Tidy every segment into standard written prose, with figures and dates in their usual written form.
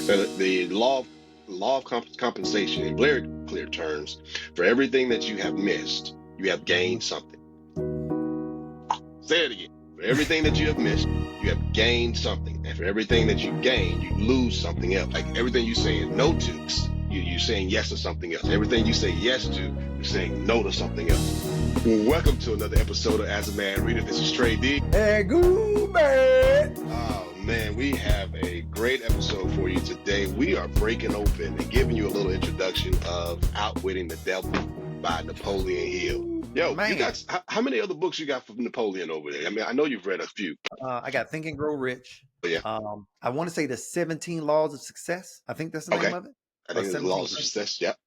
The law of compensation in very clear terms: for everything that you have missed, you have gained something. Say it again. For everything that you have missed, you have gained something, and for everything that you gain, you lose something else. Like everything you're saying no to, you're saying yes to something else. Everything you say yes to, you're saying no to something else. Welcome to another episode of As a Man Readeth. This is Trey D. And Goolsby. Oh man, we have a great episode for you today. We are breaking open and giving you a little introduction of Outwitting the Devil by Napoleon Hill. Yo, Man. you got how many other books you got from Napoleon over there? I mean, I know you've read a few. I got Think and Grow Rich. Yeah. I want to say the 17 Laws of Success. I think that's the name of it. I think it's the Laws of Success. Yep.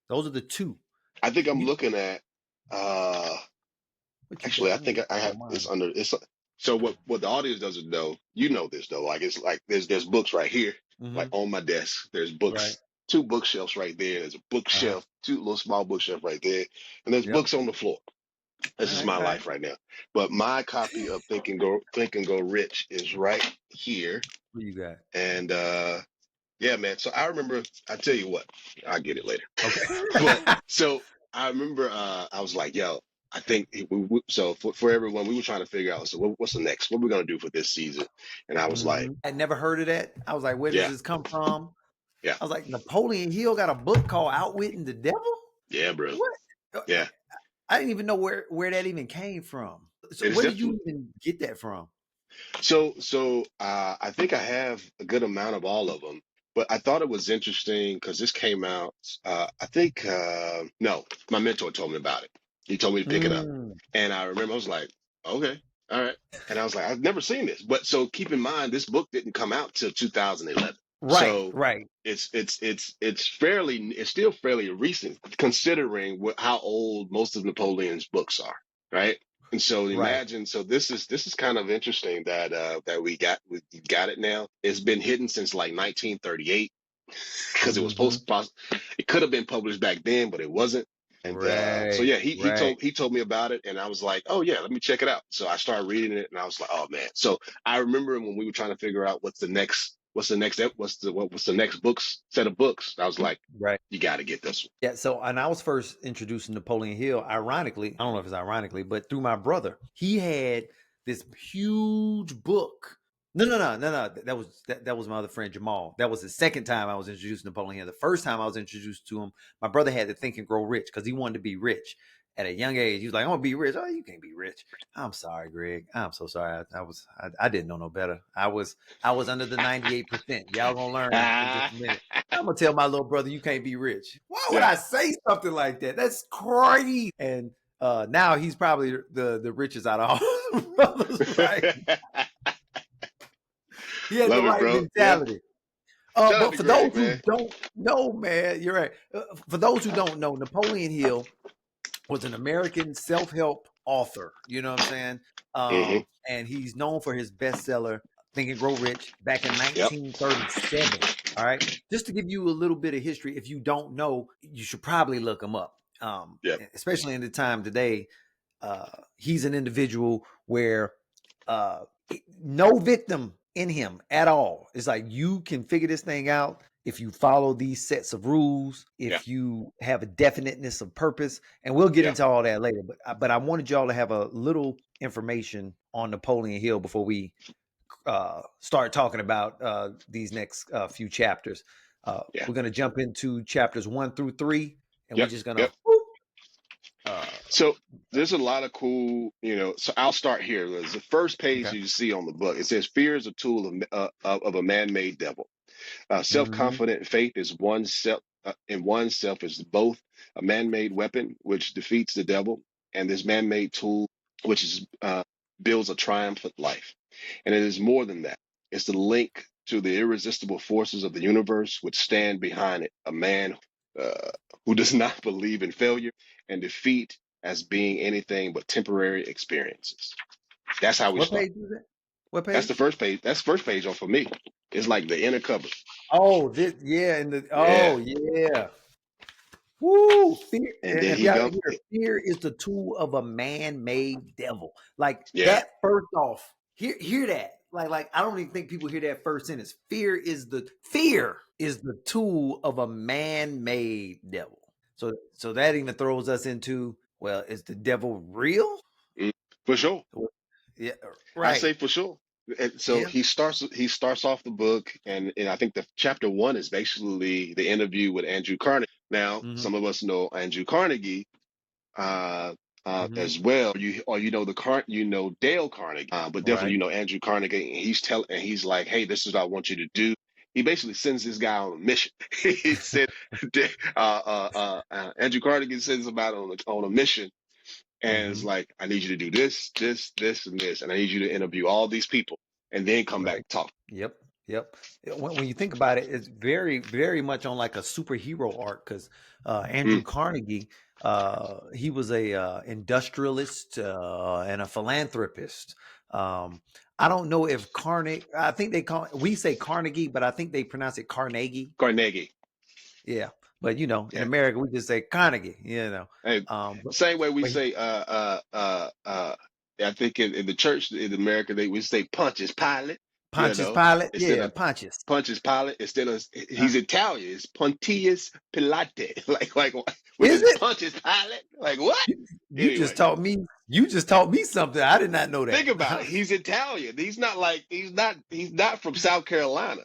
Those are the two. I think I'm looking at. Actually, I think I have this under. It's so what the audience doesn't know. You know this though. Like it's like there's books right here, like on my desk. There's books. Right. Two bookshelves right there. There's a bookshelf, two little small bookshelf right there, and there's books on the floor. This is my life right now. But my copy of Think and Go Rich is right here. What you got? And yeah, man. So I remember. I tell you what, I'll get it later. Okay. So I remember. I was like, yo. I think so. For everyone, we were trying to figure out. So what's the next? What we're gonna do for this season? And I was like, I never heard of that. I was like, where does this come from? Yeah. I was like, Napoleon Hill got a book called Outwitting the Devil? Yeah, bro. What? Yeah. I didn't even know where that even came from. So where did you even get that from? So I think I have a good amount of all of them, but I thought it was interesting because this came out. I think no, my mentor told me about it. He told me to pick it up, and I remember I was like, okay, all right, and I was like, I've never seen this, but so keep in mind this book didn't come out till 2011. Right, so right. It's still fairly recent considering how old most of Napoleon's books are, right? And so imagine, so this is kind of interesting that we got it now. It's been hidden since like 1938 because it was it could have been published back then, but it wasn't. And so yeah, he told me about it, and I was like, oh yeah, let me check it out. So I started reading it, and I was like, oh man. So I remember when we were trying to figure out what's the next books set of books. I was like, you got to get this one. Yeah. So, and I was first introduced to Napoleon Hill, ironically, I don't know if it's ironically, but through my brother. He had this huge book. No. That was my other friend Jamal. That was the second time I was introduced to Napoleon Hill. The first time I was introduced to him, my brother had to Think and Grow Rich because he wanted to be rich at a young age. He was like, I want to be rich. Oh, you can't be rich. I'm sorry, Greg. I'm so sorry. I didn't know no better. I was under the 98%. Y'all gonna learn in just a minute. I'm gonna tell my little brother you can't be rich. Why would I say something like that? That's crazy. And now he's probably the richest out of all brothers, right? He had the right mentality. But for those who don't know, man, you're right. For those who don't know, Napoleon Hill was an American self-help author. You know what I'm saying? And he's known for his bestseller, Think and Grow Rich, back in 1937. All right. Just to give you a little bit of history, if you don't know, you should probably look him up. Especially in the time today, he's an individual where no victim in him at all. It's like you can figure this thing out if you follow these sets of rules, if you have a definiteness of purpose, and we'll get into all that later. But I wanted y'all to have a little information on Napoleon Hill before we start talking about these next few chapters. We're going to jump into chapters 1 through 3, and we're just going to. So there's a lot of cool, so I'll start here. There's the first page you see on the book. It says, fear is a tool of a man-made devil. Self-confident faith is in oneself is both a man-made weapon, which defeats the devil, and this man-made tool, which builds a triumphant life. And it is more than that. It's the link to the irresistible forces of the universe, which stand behind it. A man who does not believe in failure and defeat as being anything but temporary experiences. That's how we start. Page is it? What page? That's the first page. That's the first page for me. It's like the inner cover. Oh, this, yeah. Yeah. Woo! Fear. And then fear is the tool of a man-made devil. Like that. First off, hear that. like I don't even think people hear that first sentence. Fear is the tool of a man-made devil. So that even throws us into, well, is the devil real? For sure. Yeah, I right. say for sure. And so Yeah. he starts off the book, and I think the chapter one is basically the interview with Andrew Carnegie. Now, Mm-hmm. some of us know Andrew Carnegie Mm-hmm. as well. You know Dale Carnegie, but definitely Right. you know Andrew Carnegie. And he's like, hey, this is what I want you to do. He basically sends this guy on a mission. He said, Andrew Carnegie sends him out on a mission, and it's Mm-hmm. like, I need you to do this, this, this, and this, and I need you to interview all these people, and then come back Right. and talk. Yep. Yep. When you think about it, it's very, very much on like a superhero arc because Andrew Mm, Carnegie, he was a industrialist and a philanthropist. I don't know if Carnegie. I think we say Carnegie, but I think they pronounce it Carnegie. Carnegie. Yeah, but in Yeah. America we just say Carnegie. Hey, But, same way we but say I think in the church in America we say Pontius Pilate, Pontius Pilate, instead yeah, of Pontius. Pontius Pilate, instead of Huh? he's Italian, it's Pontius Pilate. like which Is is it? Pontius Pilate. Like what? You just Anyway, taught me. You just taught me something. I did not know that. think about it. He's Italian. He's not from South Carolina.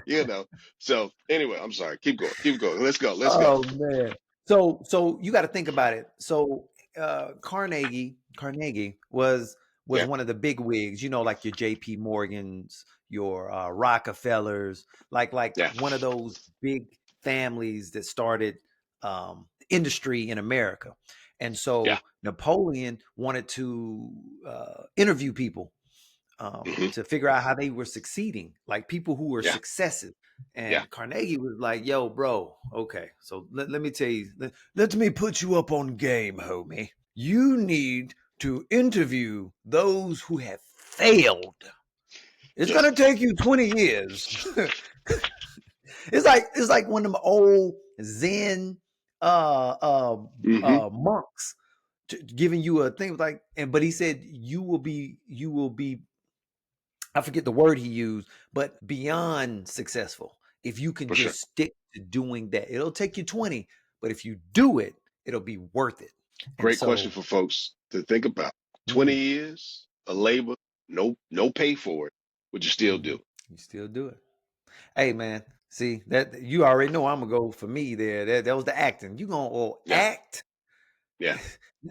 you know. So anyway, I'm sorry. Keep going. Keep going. Let's go. Let's go. Oh man. So you got to think about it. So Carnegie was Yeah. one of the big wigs, like your J.P. Morgans, your Rockefellers, like Yeah. one of those big families that started industry in America. And Yeah. so Napoleon wanted to interview people Hmm. to figure out how they were succeeding, like people who were Yeah. successes. Yeah. And Carnegie was like, yo, bro, okay, so let me tell you, let me put you up on game, homie. You need to interview those who have failed. It's Yeah. gonna take you 20 years. It's like one of them old Zen Hmm. monks giving you a thing like, but he said you will be I forget the word he used, but beyond successful. If you can For sure. just stick to doing that, it'll take you 20, but if you do it, it'll be worth it. And Great question so, for folks to think about. 20 mm, years of labor, no pay for it. Would you still mhm, do? you still do it. Hey man, see that you already know I'm gonna go for me there. That was the acting. You gonna Yeah. act, Yeah.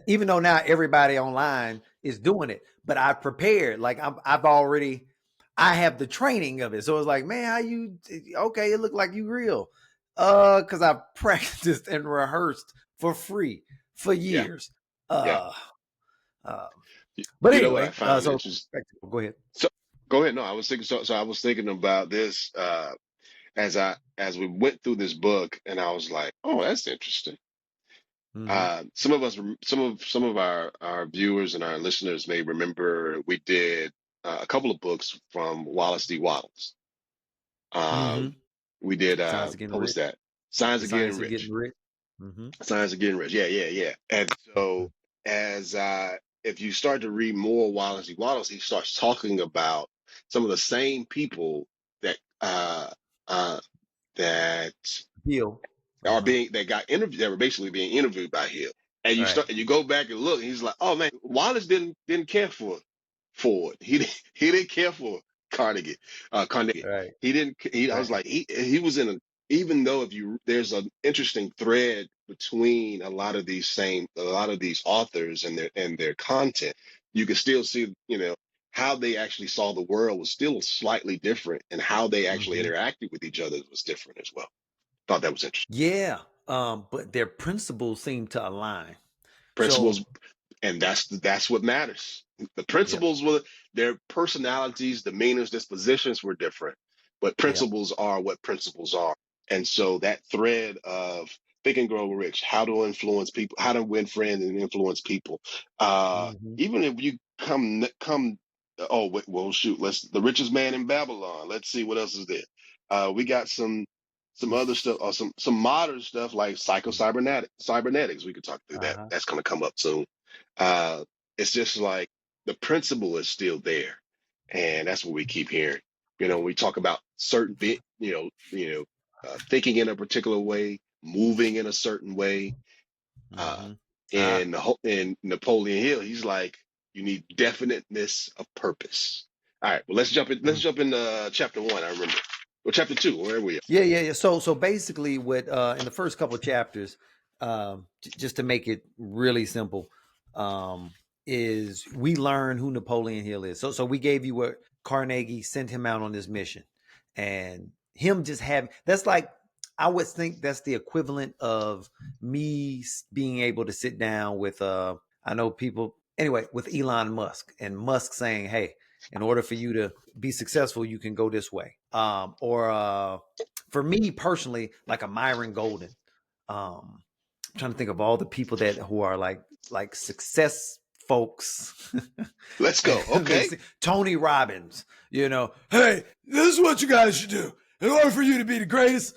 even though now everybody online is doing it, but I prepared. Like I have the training of it. So it's like, man, how you okay, it looked like you real. Because I practiced and rehearsed for free for Yeah. years. Yeah. Uh, uh You, but you know what I anyway, found so interesting? go ahead. So go ahead. No, I was thinking. So I was thinking about this as we went through this book, and I was like, oh, that's interesting. Mm-hmm. Some of us, some of our viewers and our listeners may remember we did a couple of books from Wallace D. Wattles. Mm-hmm. Um, we did Signs of getting what was rich. that? Signs The of Getting science of Rich. getting rich. Mm-hmm. Signs of Getting Rich. Yeah, yeah, yeah. And so as if you start to read more Wallace D. Wattles, he starts talking about some of the same people that uh, that Deal. are Uh-huh. that got interviewed that were basically being interviewed by him. And Right. you go back and look, and he's like, oh man, Wallace didn't care for Ford. He didn't care for Carnegie. Carnegie. Right. I was Right. like, he was in a, even though if you there's an interesting thread between a lot of these authors and their content, you can still see, how they actually saw the world was still slightly different, and how they actually Mm-hmm. interacted with each other was different as well. Thought that was interesting. Yeah. But their principles seem to align. So, Principles, and that's what matters. The yep. principles were their personalities, demeanors, dispositions were different, but Yep. principles are what principles are. And so that thread of Think and Grow Rich, how to influence people, how to win friends and influence people. Mm-hmm. Even if you come, oh wait, well shoot, let's the richest man in Babylon. Let's see what else is there. We got some other stuff or some modern stuff like cybernetics. We could talk through that. Uh-huh. That's going to come up soon. uh it's just like the principle is still there. And that's what we keep hearing. We talk about certain bit, thinking in a particular way, moving in a certain way. Uh, in Napoleon Hill, he's like, you need definiteness of purpose. All right, well, let's jump in. Let's jump into chapter 1. I remember, or chapter 2. Where are we? Yeah. So basically, what in the first couple of chapters, just to make it really simple, is we learn who Napoleon Hill is. So we gave you what Carnegie sent him out on this mission, and him just having that's like I would think that's the equivalent of me being able to sit down with I know people anyway with Elon Musk and Musk saying, "Hey, in order for you to be successful, you can go this way," or for me personally, like a Myron Golden. I'm trying to think of all the people who are like success folks. Let's go. Okay. Tony Robbins, hey, this is what you guys should do in order for you to be the greatest.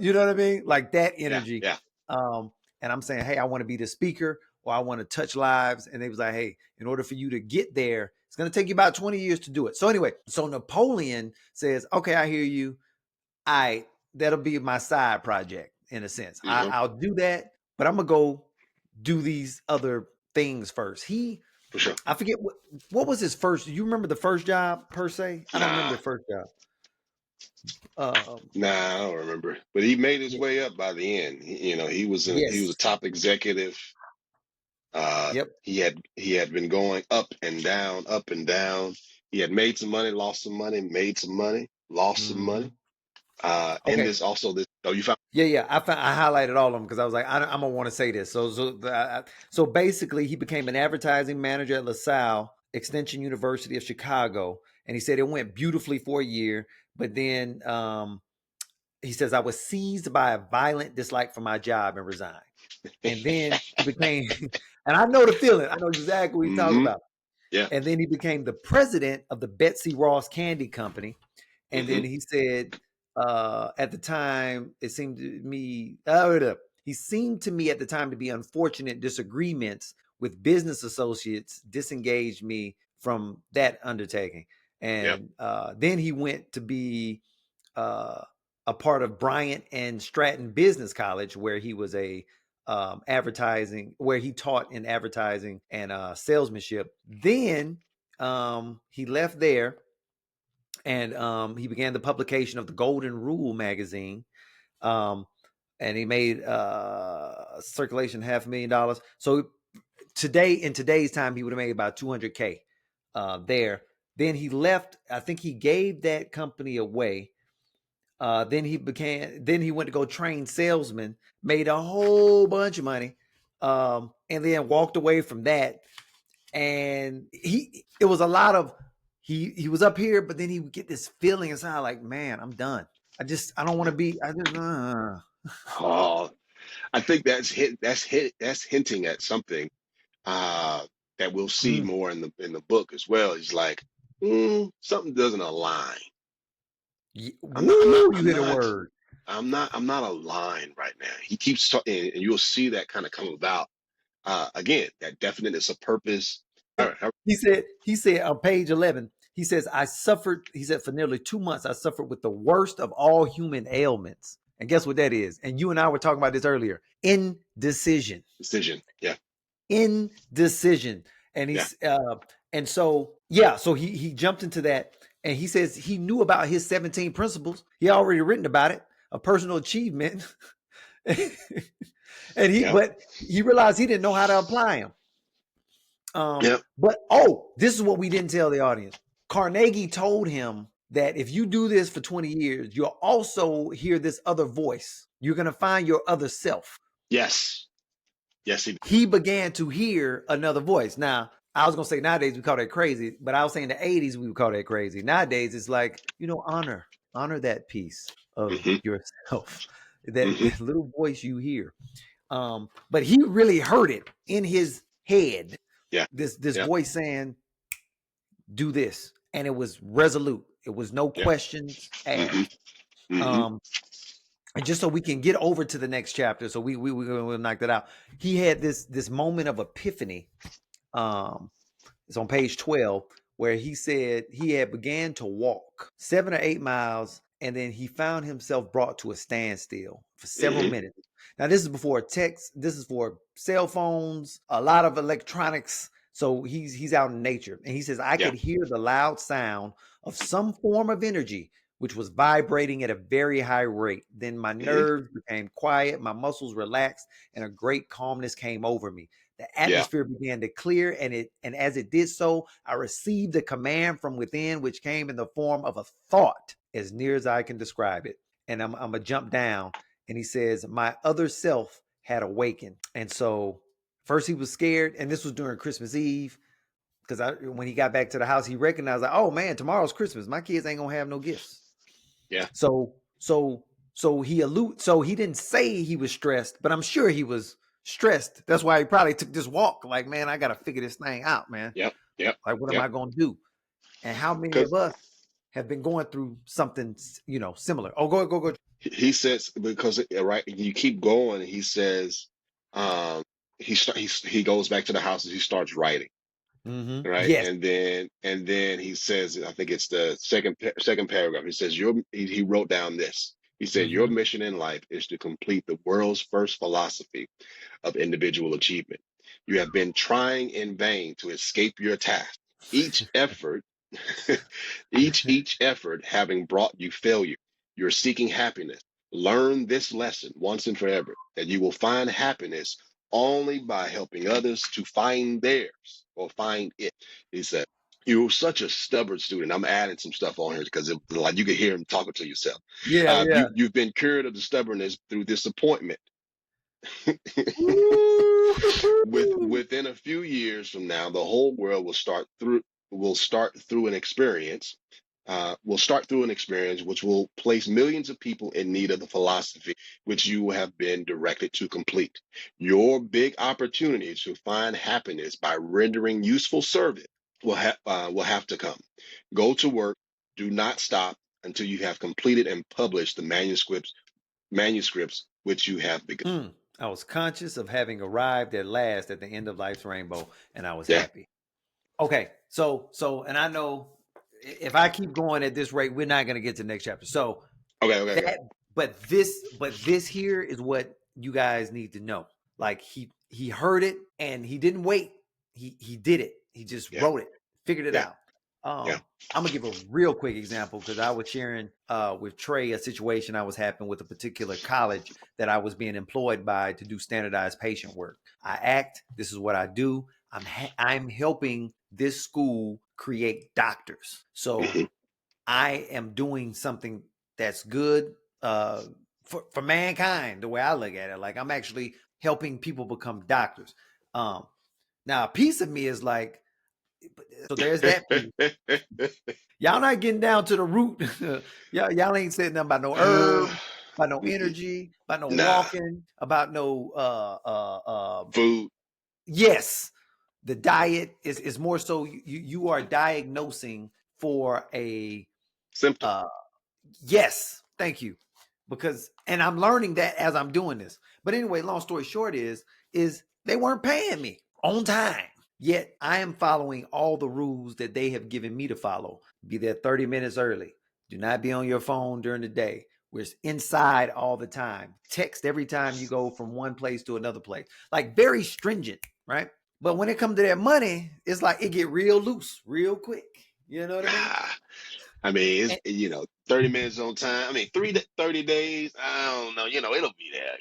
You know what I mean? Like that energy. Yeah. And I'm saying, hey, I want to be the speaker or I want to touch lives. And they was like, hey, in order for you to get there, it's going to take you about 20 years to do it. So anyway, Napoleon says, okay, I hear you. That'll be my side project in a sense. I'll do that, but I'm gonna go do these other things first. For sure. I forget what was his first. You remember the first job per se? I don't remember the first job. Nah, I don't remember. But he made his way up by the end. He was a top executive. Yep. He had been going up and down, up and down. He had made some money, lost some money, made some money, lost some money. Okay. And this also this. Oh, you found? Yeah. I highlighted all of them because I was like, I'm gonna want to say this. So basically, he became an advertising manager at LaSalle Extension University of Chicago, and he said it went beautifully for a year, but then he says I was seized by a violent dislike for my job and resigned. And then he became, and I know the feeling. I know exactly what he's talking about. Yeah. And then he became the president of the Betsy Ross Candy Company. And then he said, at the time, it seemed to me, he seemed to me at the time to be unfortunate disagreements with business associates disengaged me from that undertaking. And then he went to be a part of Bryant and Stratton Business College, where he was where he taught in advertising and salesmanship. Then he left there and he began the publication of the Golden Rule magazine. And he made circulation $500,000. So in today's time, he would have made about $200K there. Then he left. I think he gave that company away. Then he went to go train salesmen, made a whole bunch of money, and then walked away from that. And it was a lot of, he was up here, but then he would get this feeling inside like, man, I'm done. I don't want to be, Oh, I think that's hinting at something that we'll see more in the book as well. He's like, something doesn't align. I'm not aligned right now. He keeps talking, and you'll see that kind of come about. Again, that definiteness of purpose. He said on page 11, he says, he said, for nearly 2 months, I suffered with the worst of all human ailments. And guess what that is? And you and I were talking about this earlier. Indecision. Yeah. Indecision. And so he jumped into that. And he says he knew about his 17 principles. He already written about it, a personal achievement. But he realized he didn't know how to apply them. But this is what we didn't tell the audience. Carnegie told him that if you do this for 20 years, you'll also hear this other voice. You're going to find your other self. Yes, he began to hear another voice. Now, I was going to say nowadays we call that crazy, but I was saying in the 80s we would call that crazy. Nowadays it's like, honor that piece of yourself, that little voice you hear. But he really heard it in his head. Yeah. This voice saying, do this. And it was resolute. It was no questions asked. And just so we can get over to the next chapter, so we'll knock that out. He had this moment of epiphany. It's on page 12, where he said he had began to walk 7 or 8 miles, and then he found himself brought to a standstill for several minutes. Now, this is before text. This is for cell phones, a lot of electronics. So he's out in nature, and he says, I could hear the loud sound of some form of energy which was vibrating at a very high rate. Then my nerves became quiet, my muscles relaxed, and a great calmness came over me. The atmosphere began to clear, and as it did so, I received a command from within, which came in the form of a thought, as near as I can describe it. And I'm gonna jump down, and he says, my other self had awakened. And so first he was scared, and this was during Christmas Eve, because when he got back to the house, he recognized, like, oh man, tomorrow's Christmas. My kids ain't gonna have no gifts. Yeah. So he didn't say he was stressed, but I'm sure he was stressed. That's why he probably took this walk. Like, man, I got to figure this thing out, man. Yep. Like, what am I going to do? And how many of us have been going through something, similar? Oh, go. He says, because right, you keep going. He says, he goes back to the house and he starts writing. Right. Yes. And then he says, I think it's the second paragraph. He says, he wrote down this. He said, your mission in life is to complete the world's first philosophy of individual achievement. You have been trying in vain to escape your task. Each effort, each effort having brought you failure. You're seeking happiness. Learn this lesson once and forever, that you will find happiness only by helping others to find theirs or find it. He said, you're such a stubborn student. I'm adding some stuff on here because like you could hear him talking to yourself. Yeah. You've been cured of the stubbornness through disappointment. Within a few years from now, the whole world will start through an experience. Will start through an experience which will place millions of people in need of the philosophy which you have been directed to complete. Your big opportunity to find happiness by rendering useful service will have to come. Go to work. Do not stop until you have completed and published the manuscripts which you have begun. I was conscious of having arrived at last at the end of life's rainbow, and I was Yeah. happy. Okay, so, and I know if I keep going at this rate, we're not going to get to the next chapter. So, okay. But this here is what you guys need to know. Like, he heard it and he didn't wait. He did it. He just wrote it, figured it out. I'm gonna give a real quick example because I was sharing with Trey a situation I was having with a particular college that I was being employed by to do standardized patient work. I act. This is what I do. I'm helping this school create doctors. So I am doing something that's good for mankind, the way I look at it. Like, I'm actually helping people become doctors. Now, a piece of me is like, so there's that piece. Y'all not getting down to the root. y'all ain't saying nothing about no herb, about no energy, about no walking, about no food. Yes. The diet is more so you are diagnosing for a symptom. Yes, thank you. And I'm learning that as I'm doing this. But anyway, long story short is they weren't paying me on time. Yet I am following all the rules that they have given me to follow. Be there 30 minutes early. Do not be on your phone during the day. We're inside all the time. Text every time you go from one place to another place. Like, very stringent, right? But when it comes to that money, it's like it get real loose real quick. You know what I mean? I mean, it's 30 minutes on time. I mean, 30 days. I don't know. It'll be there.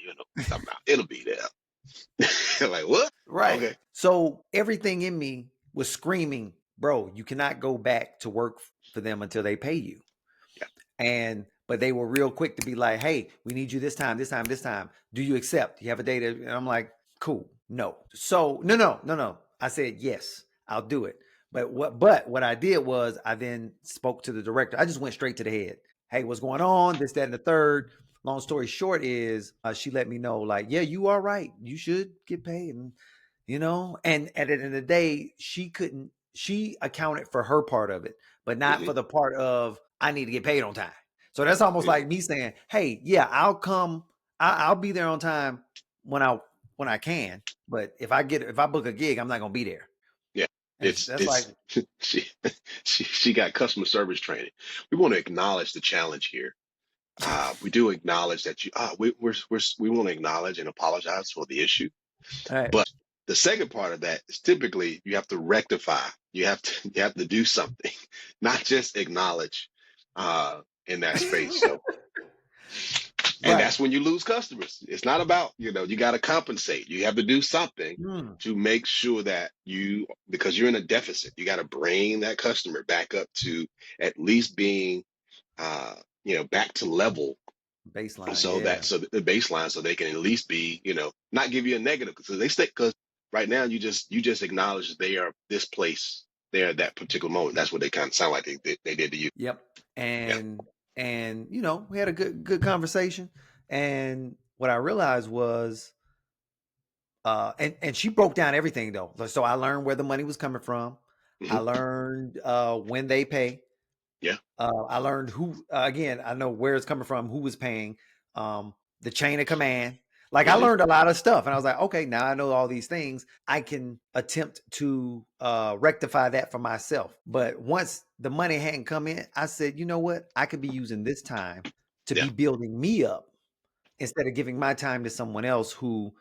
It'll be there. Like, what? Right. Okay. So everything in me was screaming, bro, you cannot go back to work for them until they pay you. Yeah. But they were real quick to be like, hey, we need you this time. Do you accept? You have a date? And I'm like, cool. No. So no. I said, yes, I'll do it. But what I did was I then spoke to the director. I just went straight to the head. Hey, what's going on? This, that, and the third. Long story short is she let me know, like, yeah, you are right. You should get paid. And, and at the end of the day, she accounted for her part of it, but not for the part of I need to get paid on time. So that's almost like me saying, hey, yeah, I'll come. I'll be there on time when I can. But if I book a gig, I'm not going to be there. Yeah. And that's like, it's she she got customer service training. We want to acknowledge the challenge here. We do acknowledge that we want to acknowledge and apologize for the issue. right. But the second part of that is typically you have to rectify. You have to do something, not just acknowledge in that space. So, and Right. that's when you lose customers. It's not about, you got to compensate. You have to do something Mm, to make sure that because you're in a deficit, you got to bring that customer back up to at least being, back to level, baseline. so Yeah. the baseline, so they can at least be, not give you a negative, because right now you just acknowledge that they are this place, they're at that particular moment. That's what they kind of sound like they did to you. Yep. Yeah. And we had a good conversation. And what I realized was, and she broke down everything though. So I learned where the money was coming from. I Hmm. learned when they pay. Yeah. I learned who, again, I know where it's coming from, who was paying, the chain of command. Like I Hmm. learned a lot of stuff, and I was like, okay, now I know all these things. I can attempt to rectify that for myself. But once the money hadn't come in, I said, you know what? I could be using this time to Yeah. be building me up instead of giving my time to someone else who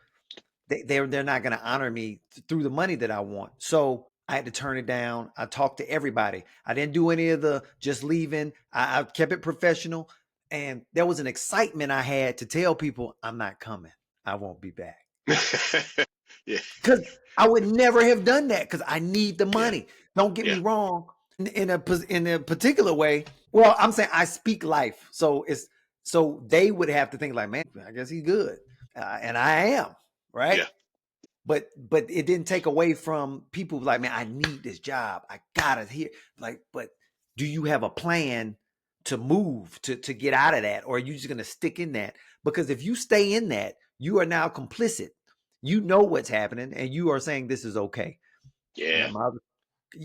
they're not going to honor me through the money that I want. So I had to turn it down. I talked to everybody. I didn't do any of the just leaving. I kept it professional. And there was an excitement I had to tell people, I'm not coming. I won't be back. Yeah. Because I would never have done that because I need the Yeah. money. Don't get me Yeah. wrong. In a particular way, well, I'm saying I speak life. So they would have to think like, man, I guess he's good. And I am, right? Yeah. But it didn't take away from people like, man, I need this job. I gotta hear. Like, but do you have a plan to move to get out of that, or are you just gonna stick in that? Because if you stay in that, you are now complicit. You know what's happening, and you are saying this is okay. Yeah.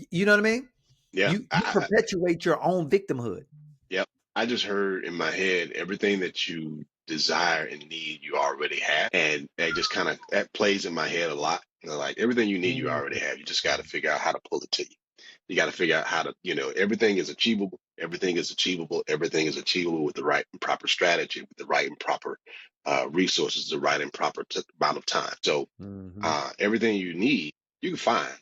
You know what I mean? Yeah. You perpetuate your own victimhood. Yep. I just heard in my head everything that you desire and need, you already have. And that just kind of that plays in my head a lot. Like everything you need, you Mm, already have. You just got to figure out how to pull it to you. You got to figure out how to, everything is achievable. Everything is achievable. Everything is achievable with the right and proper strategy, with the right and proper resources, the right and proper amount of time. So mhm. everything you need, you can find.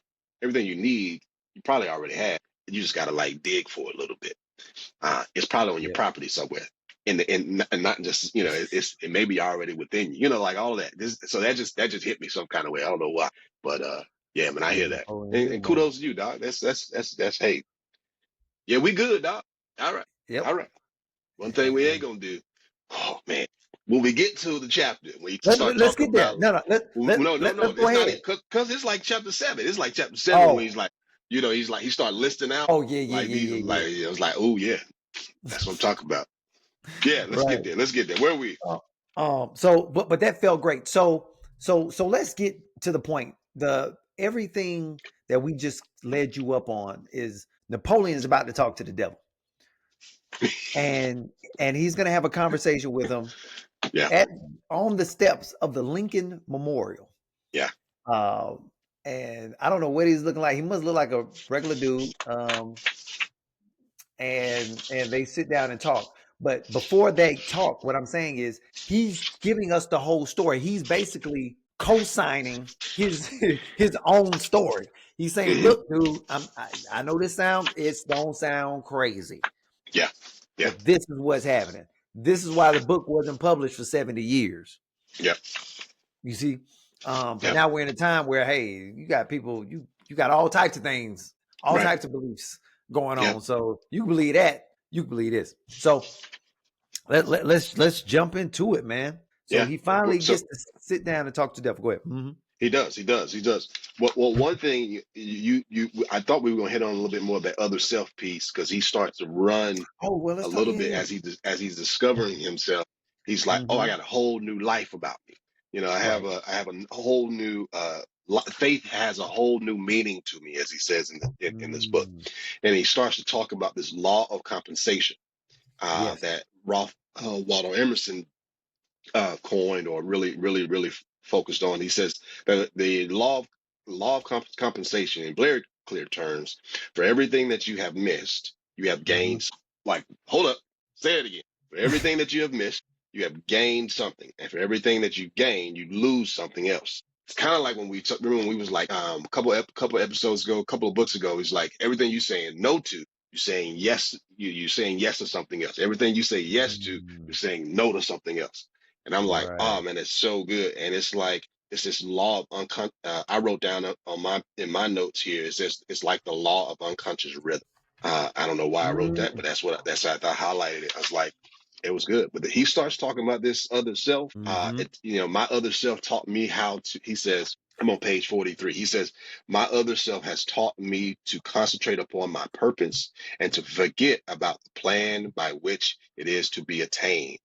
Everything you need, you probably already have. You just got to like dig for it a little bit. It's probably on your Yeah. property somewhere. And not just, it may be already within you, like all of that. So that just hit me some kind of way. I don't know why, but yeah, man, I Yeah, hear that. Napoleon Hill And moment. kudos to you, dog. That's hey, yeah, we good, dog. All right, Yep. all right. One thing we ain't And gonna do. Oh man, when we get to the chapter, when you start let's talking get there. about, No, no, no, let's go it's not ahead. because it's like chapter 7. It's like chapter 7 when Oh, he's like, he start listing out oh yeah, yeah, like these, yeah, like yeah, it was like, oh yeah, that's what I'm talking about. Yeah, yeah. let's get Right. there. Let's get there. Where are we? So but that felt great. So let's get to the point. The everything that we just led you up on is Napoleon is about to talk to the devil. And he's gonna have a conversation with him Yeah, at on the steps of the Lincoln Memorial. yeah, And I don't know what he's looking like. He must look like a regular dude. And they sit down and talk. But before they talk, what I'm saying is he's giving us the whole story. He's basically co-signing his his own story. He's saying, hmm, "Look, dude, I know it's don't sound crazy, yeah, yeah, but this is what's happening. This is why the book wasn't published for 70 years. yeah, You see, but yeah, now we're in a time where, hey, you got people, you got all types of things, all right, types of beliefs going yeah, on. So you can believe that, you can believe this. So let's jump into it, man. So yeah. he finally So gets to sit down and talk to the devil. Go ahead. Mm-hmm. he does. Well, one thing I thought we were gonna hit on a little bit more of that other self piece because he starts to run Oh well, a let's talk. little Yeah, bit yeah. as he's discovering himself. He's like, oh, I Mm-hmm. got a whole new life about me. Right. I have a whole new faith has a whole new meaning to me, as he says in this book. Mm, And he starts to talk about this law of compensation yes. that Ralph Waldo Emerson coined or really focused on. He says that the law of compensation, and Blair clear terms. For everything that you have missed, you have gained. Like, hold up, say it again. For everything that you have missed, you have gained something, and for everything that you gain, you lose something else. It's kind of like when we remember when we was like a couple episodes ago, a couple of books ago. It's like everything you're saying no to, you're saying yes. You're saying yes to something else. Everything you say yes to, you're saying no to something else. And I'm like, oh man, it's so good. And it's like it's this law of I wrote down on in my notes here. It says it's like the law of unconscious rhythm. I don't know why I wrote that, but that's how I highlighted it. I was like, it was good. But he starts talking about this other self. My other self taught me how to. He says, I'm on page 43. He says, my other self has taught me to concentrate upon my purpose and to forget about the plan by which it is to be attained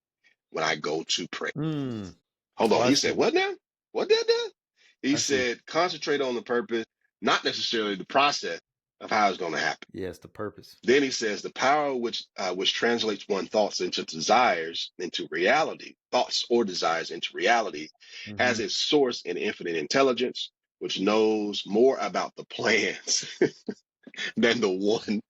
when I go to pray. Hold on. He said, what now? What that? He said, concentrate on the purpose, not necessarily the process of how it's going to happen. Yes, the purpose. Then he says the power which translates one's thoughts or desires into reality, has its source in infinite intelligence, which knows more about the plans than the one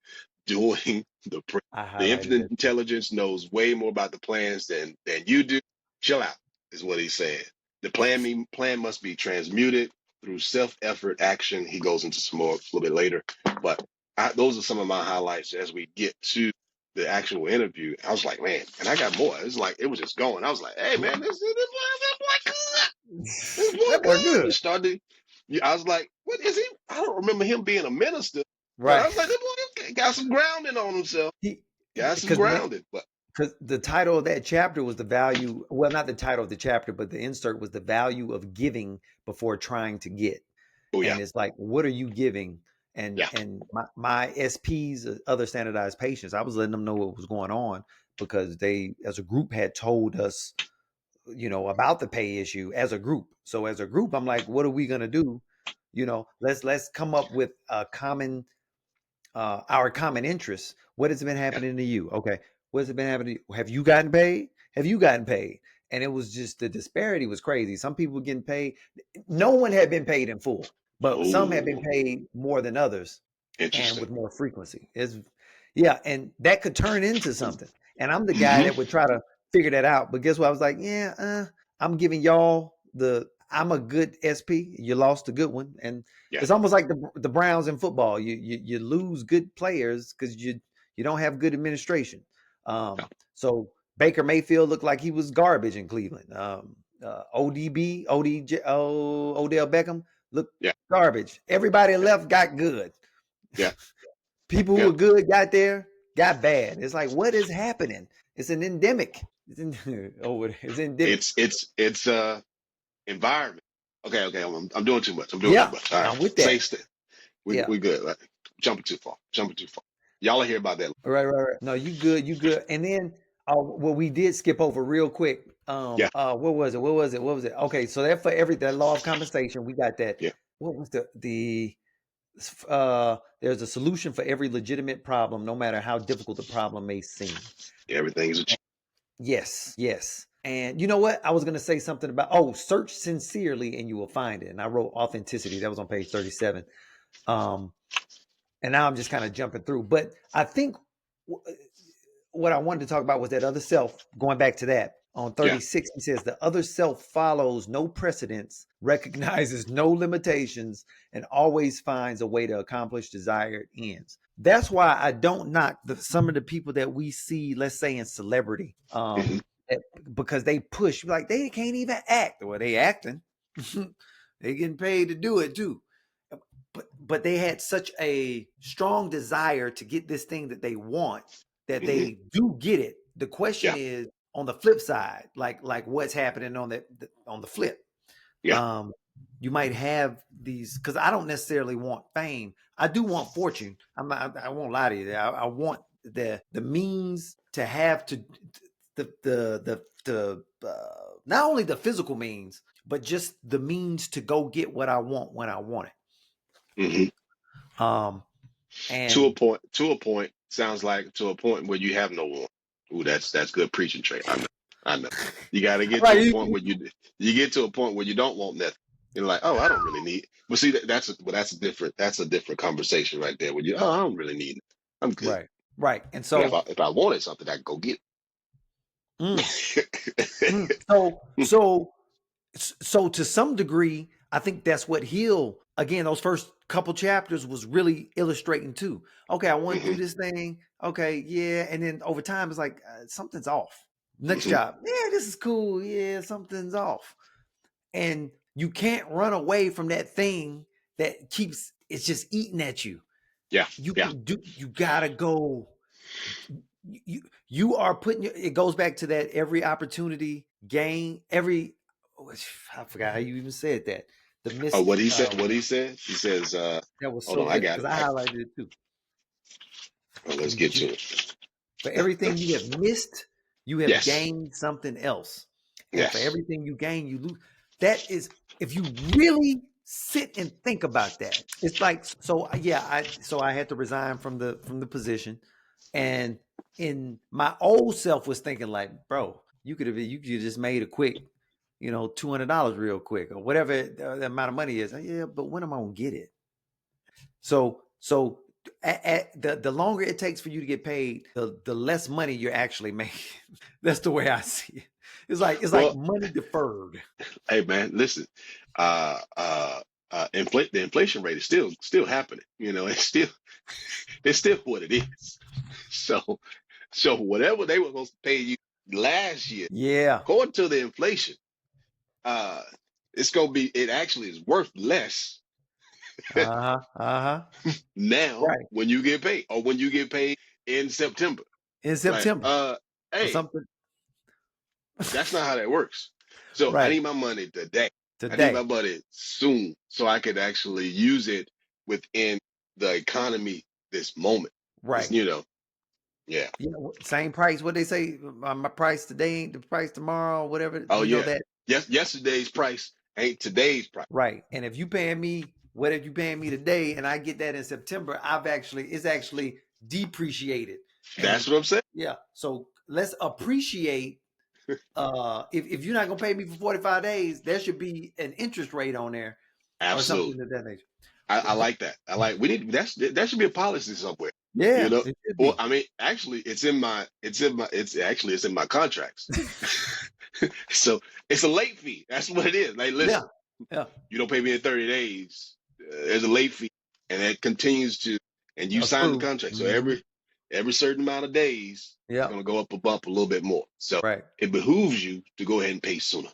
doing the prayer. The infinite intelligence knows way more about the plans than you do. Chill out, is what he's saying. The plan must be transmuted through self-effort action. He goes into some more a little bit later, but those are some of my highlights as we get to the actual interview. I was like, man, and I got more. It's like it was just going. I was like, hey, man, this boy good. He started. I was like, what is he? I don't remember him being a minister. Right. But I was like, this boy got some grounding on himself. Got some grounding, but. Because the title of that chapter was the value, well, not the title of the chapter, but the insert was the value of giving before trying to get. Oh, yeah. And it's like, what are you giving? And my SPs, other standardized patients, I was letting them know what was going on because they, as a group, had told us, about the pay issue as a group. So as a group, I'm like, what are we going to do? Let's come up with a common, our common interests. What has been happening to you? Okay. What's it been happening? Have you gotten paid? Have you gotten paid? And it was just, the disparity was crazy. Some people were getting paid. No one had been paid in full, but some had been paid more than others and with more frequency. And that could turn into something. And I'm the guy that would try to figure that out. But guess what? I was like, I'm giving y'all I'm a good SP. You lost a good one. And it's almost like the Browns in football. You lose good players because you don't have good administration. So Baker Mayfield looked like he was garbage in Cleveland. Odell Beckham looked garbage. Everybody left got good. Yeah. People who were good got there, got bad. It's like, what is happening? It's an endemic. It's endemic. It's environment. Okay. I'm doing too much. I'm doing too much. All right. I'm with that. We good. Right? Jumping too far. Y'all will hear about that. Right. No, you good. And then we did skip over real quick. What was it? Okay, so that for that law of compensation, we got that. Yeah. What was there's a solution for every legitimate problem, no matter how difficult the problem may seem. Everything is Yes. And you know what? I was going to say something about, search sincerely and you will find it. And I wrote authenticity. That was on page 37. And now I'm just kind of jumping through. But I think what I wanted to talk about was that other self, going back to that. On 36, he says, the other self follows no precedents, recognizes no limitations, and always finds a way to accomplish desired ends. That's why I don't knock some of the people that we see, let's say in celebrity, because they push, like they can't even act. Well, they acting. They getting paid to do it too. But they had such a strong desire to get this thing that they want that they do get it. The question is on the flip side, like what's happening on the flip. You might have these, because I don't necessarily want fame. I do want fortune. I won't lie to you. I want the means to have to the not only the physical means, but just the means to go get what I want when I want it. And to a point, sounds like to a point where you have no one. Ooh, that's good preaching, Trey. I know. You got to get to a point where you get to a point where you don't want nothing. You're like, oh, I don't really need. But see, that's a different conversation right there. When you, oh, I don't really need it. I'm good. Right. And But so, if I wanted something, I could go get mm, it. so to some degree, I think that's what Hill, again, those first couple chapters was really illustrating too. Okay, I want to do this thing. Okay, yeah. And then over time, it's like something's off. Next job, yeah, this is cool. Yeah, something's off. And you can't run away from that thing that keeps, it's just eating at you. Yeah. You Yeah. can do, you gotta go. You are putting, it goes back to that every opportunity gain, I forgot how you even said that. The Oh, missed, what he said? What he said? He says, that was hold so on, I good got because I it. highlighted it too. Let's get to it. For everything you have missed, you have Yes. gained something else. And for Yes. everything you gain, you lose. That is, if you really sit and think about that, it's like, so yeah, I had to resign from the position. And in my old self was thinking like, bro, you could just made a quick, $200 real quick or whatever the amount of money is. Yeah, but when am I gonna get it? So the longer it takes for you to get paid, the less money you're actually making. That's the way I see it. It's like money deferred. Hey man, listen. The inflation rate is still happening. It's still what it is. So whatever they were supposed to pay you last year, Yeah. according to the inflation, uh, it actually is worth less now Right. when you get paid, or when you get paid in September. In Like, September or hey, something. that's not how that works. So I Right. need my money today. I need my Today. money soon so I could actually use it within the economy this moment. It's, Right. yeah. Yeah. Same price. What they say, my price today ain't the price tomorrow, whatever. Oh yeah. That. Yes, yesterday's price ain't today's price. Right. And if you paying me, what if you paying me today and I get that in September, it's actually depreciated. And That's what I'm saying. yeah, so let's appreciate if you're not gonna pay me for 45 days, there should be an interest rate on there or something Absolutely. of that nature. I like that. That should be a policy somewhere. You Yeah, know, it should or be. I mean, actually, it's in my contracts. So it's a late fee. That's what it is. Like, Yeah. listen, Yeah. you don't pay me in 30 days. There's a late fee, and it continues to. And you sign the Accrue. contract, so every certain amount of days, it's Yeah. going to go up a bump a little bit more. So Right. it behooves you to go ahead and pay sooner.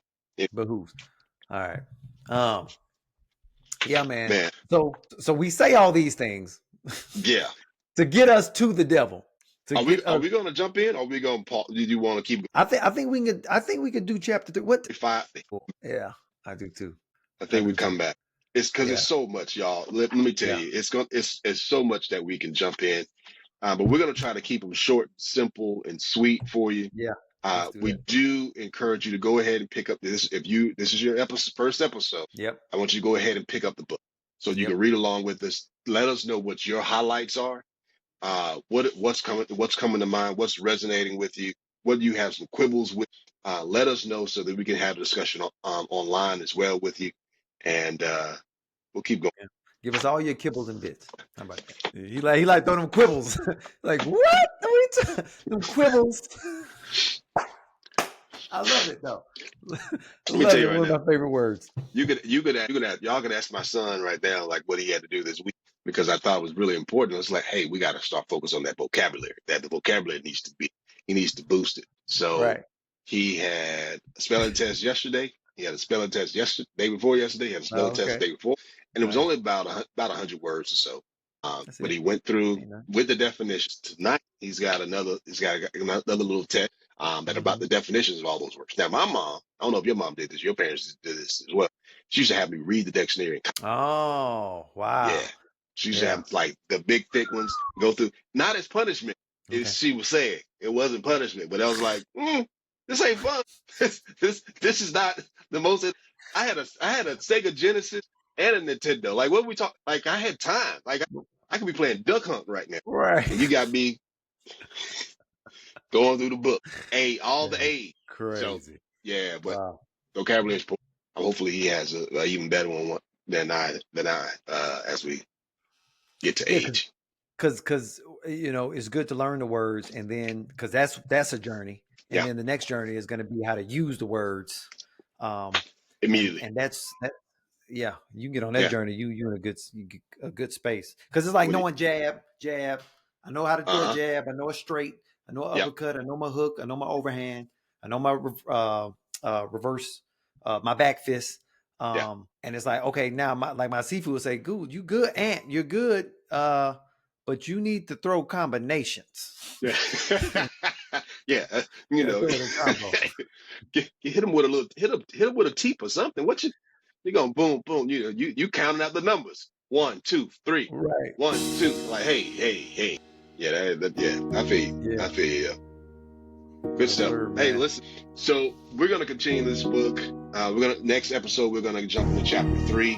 Behooves. All right. Yeah, man. Man, So we say all these things yeah. to get us to the devil. To Are we get us. going to jump in? Or are we going to pause? Did you want to keep? I think we could do chapter 3. What? 5? Yeah, I do too. I I think we do come too. back. It's because Yeah. it's so much, y'all. Let me tell you, it's so much that we can jump in. But we're gonna try to keep them short, simple, and sweet for you. Yeah. Let's do We that. do encourage you to go ahead and pick up this. If this is your first episode, Yep. I want you to go ahead and pick up the book so you can read along with us. Let us know what your highlights are. What's coming to mind, what's resonating with you, what do you have some quibbles with. Let us know so that we can have a discussion online as well with you, and we'll keep going. Yeah. Give us all your kibbles and bits. How about that? He like throwing them quibbles. Like what? Them quibbles. I love it though. I Let me tell love you it. right One now. of my favorite words. Y'all could ask my son right now, like what he had to do this week, because I thought it was really important. It's like, hey, we got to start focusing on that vocabulary. That the vocabulary he needs to boost it. So Right. he had a spelling test yesterday. He had a spelling test day before yesterday. He had a Oh, spelling test okay. the day before, and it was Nice. only about 100 words or so. That's But it. he went through Ain't nothing. with the definitions. Tonight he's got another little test that about the definitions of all those words. Now my mom, I don't know if your mom did this, your parents did this as well. She used to have me read the dictionary. Oh, Yeah, wow. she used to Yeah. have like the big thick ones go through, not as punishment. Okay. She was saying it wasn't punishment, but I was like, this ain't fun. This is not the most. I had a Sega Genesis and a Nintendo. Like what we talk? Like I had time. Like I could be playing Duck Hunt right now, Right. and you got me going through the book. All the Yeah. A's. So Crazy. yeah, but Wow. vocabulary is important. hopefully he has a even better one than I as we get to age. Because it's good to learn the words, and then because that's a journey, and then the next journey is going to be how to use the words immediately. And that's that. Yeah, you can get on that journey. You're in a good space, because it's like knowing jab. I know how to do a jab. I know a straight. I know an uppercut. I know my hook. I know my overhand. I know my reverse, my back fist. And it's like, okay, now my seafood would say, "Good, you good, Ant, you're good. But you need to throw combinations." Yeah, hit him with a little, hit him with a teep or something. What you're gonna boom, boom. You counting out the numbers. 1, 2, 3. Right. 1, 2. Like, hey. Yeah, I feel you. I feel you. Good stuff. Hey, listen. So we're gonna continue this book. Next episode we're gonna jump into chapter 3.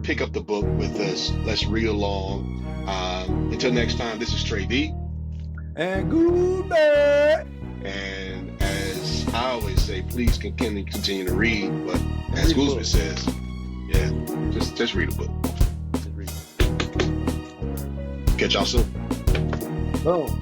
Pick up the book with us. Let's read along. Until next time, this is Trey D. And Goolsby. And as I always say, please continue to read. But as Goolsby says, just read a book. Catch y'all soon. Boom.